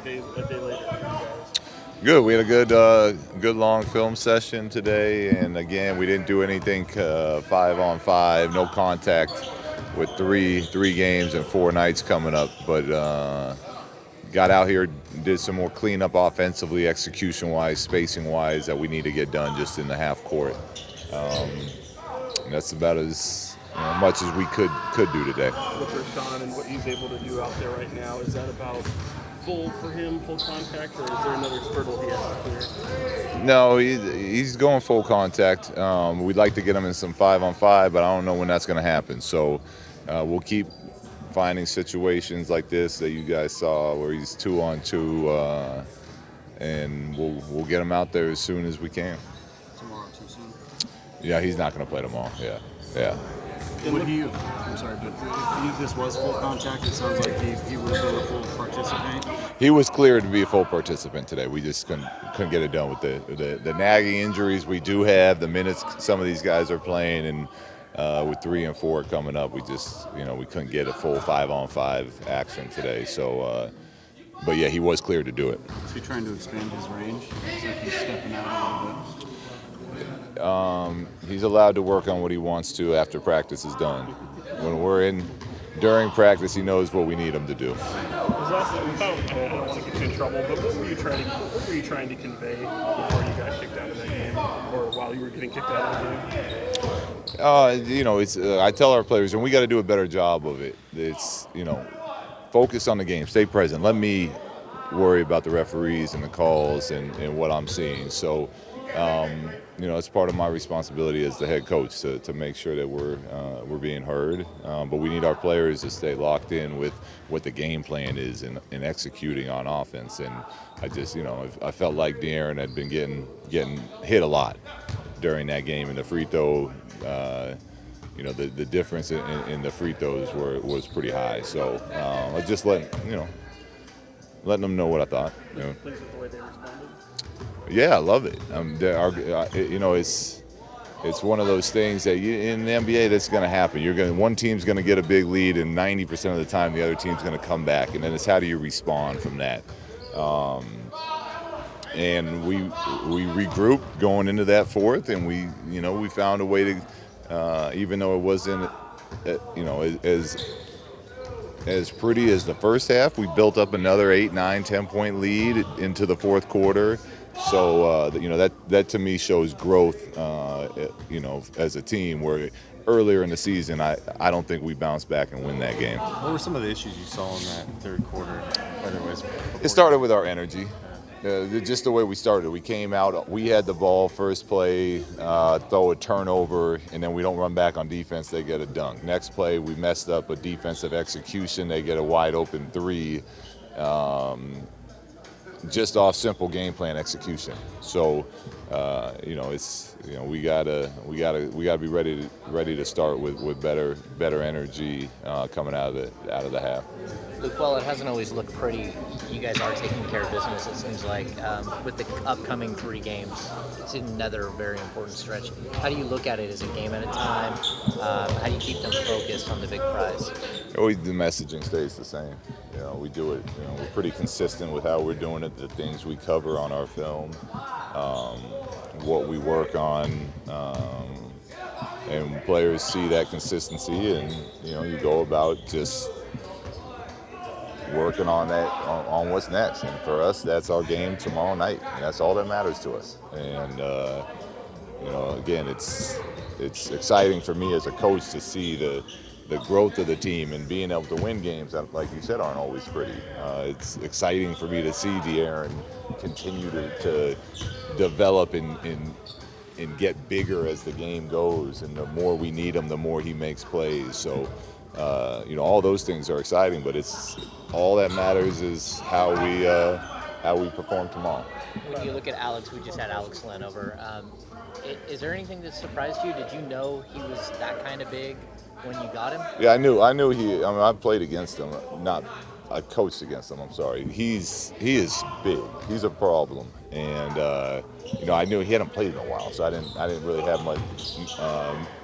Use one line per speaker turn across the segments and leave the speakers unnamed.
a day later for you guys?
Good. We had a good long film session today, and again, we didn't do anything 5-on-5, no contact, with three games and 4 nights coming up. But got out here, did some more cleanup offensively, execution-wise, spacing-wise that we need to get done just in the half court. That's about as much as we could do today.
With Richaun and what he's able to do out there right now, is that about full for him, full contact, or is there another hurdle he has to clear?
No, he's going full contact. We'd like to get him in some 5-on-5, but I don't know when that's going to happen. So we'll keep finding situations like this that you guys saw where he's 2-on-2, and we'll get him out there as soon as we can.
Tomorrow too soon?
Yeah, he's not going to play tomorrow. Yeah.
Would he? I'm sorry, but if this was full contact, it sounds like he would have been a full participant.
He was cleared to be a full participant today. We just couldn't get it done with the nagging injuries we do have, the minutes some of these guys are playing, and with 3 and 4 coming up, we just we couldn't get a full 5-on-5 action today. So, but yeah, he was cleared to do it.
Is he trying to expand his range? It's like he's stepping out a little bit.
He's allowed to work on what he wants to after practice is done. When we're during practice, he knows what we need him to do.
I don't want to get you in trouble, but what were you trying to convey before you got kicked out of that game, or while you were getting kicked out of the game?
It's I tell our players, and we got to do a better job of it. It's focus on the game, stay present. Let me worry about the referees and the calls and what I'm seeing. So. It's part of my responsibility as the head coach to make sure that we're being heard. But we need our players to stay locked in with what the game plan is and executing on offense. And I just, I felt like De'Aaron had been getting hit a lot during that game, and the free throw, the difference in the free throws was pretty high. So I just letting them know what I thought.
Pleased with the way they responded?
Yeah, I love it. It's one of those things that in the NBA that's going to happen. One team's going to get a big lead, and 90% of the time the other team's going to come back, and then it's how do you respond from that. And we regrouped going into that fourth, and we found a way to, even though it wasn't as pretty as the first half, we built up another 8, 9, 10-point lead into the fourth quarter. So that to me shows growth, as a team. Where earlier in the season, I don't think we bounced back and win that game.
What were some of the issues you saw in that third quarter? Whether it was
it started with our energy, just the way we started. We came out, we had the ball first play, throw a turnover, and then we don't run back on defense. They get a dunk. Next play, we messed up a defensive execution. They get a wide open 3. Just off simple game plan execution. So, we gotta be ready to start with better energy coming out of the half.
Luke, while it hasn't always looked pretty, you guys are taking care of business. It seems like with the upcoming 3 games, it's another very important stretch. How do you look at it as a game at a time? How do you keep them focused on the big prize?
Always the messaging stays the same. We do it. We're pretty consistent with how we're doing it, the things we cover on our film, what we work on, and players see that consistency, and you go about just working on that, on what's next. And for us, that's our game tomorrow night, and that's all that matters to us. And again, it's exciting for me as a coach to see the growth of the team and being able to win games that, like you said, aren't always pretty. It's exciting for me to see De'Aaron continue to develop and get bigger as the game goes. And the more we need him, the more he makes plays. So, all those things are exciting, but it's all that matters is how we perform tomorrow.
When you look at Alex, we just had Alex Len over. Is there anything that surprised you? Did you know he was that kind of big when you got him?
Yeah, I knew I played against him, I coached against him. I'm sorry. He is big. He's a problem, and I knew he hadn't played in a while, so I didn't really have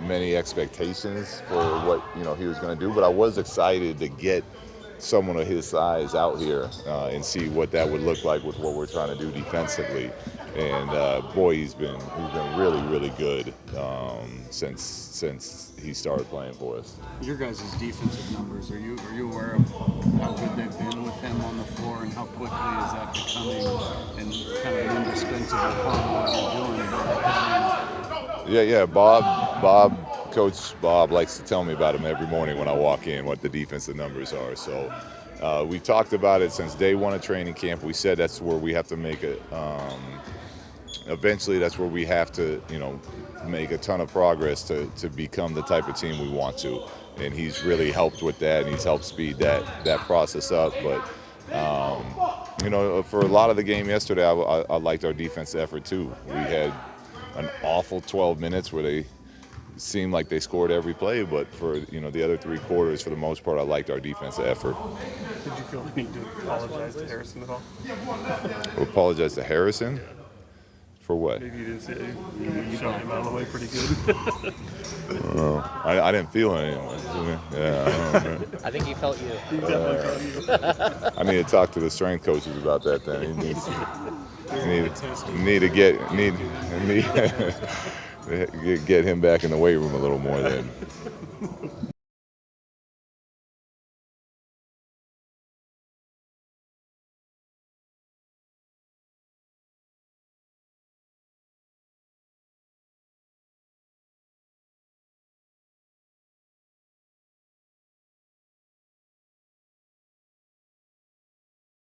many expectations for what he was going to do. But I was excited to get someone of his size out here and see what that would look like with what we're trying to do defensively. And boy, he's been really, really good since he started playing for us.
Your guys' defensive numbers, are you aware of how good they've been with him on the floor, and how quickly is that becoming and kind of an indispensable part of what you're doing?
Yeah. Coach Bob likes to tell me about him every morning when I walk in, what the defensive numbers are. So we talked about it since day one of training camp. We said that's where we have to make it. Eventually, that's where we have to, make a ton of progress to become the type of team we want to. And he's really helped with that, and he's helped speed that process up. But for a lot of the game yesterday, I liked our defensive effort too. We had an awful 12 minutes where they seemed like they scored every play, but for the other 3 quarters, for the most part, I liked our defensive effort.
Did you feel the need to apologize to Harrison at all?
Apologize to Harrison? For what?
Maybe you didn't see it. You shot him out of the way pretty good.
I didn't feel it anyway. Yeah,
I think he felt you.
He definitely felt you.
I need to talk to the strength coaches about that. Then he need to get him back in the weight room a little more. Then.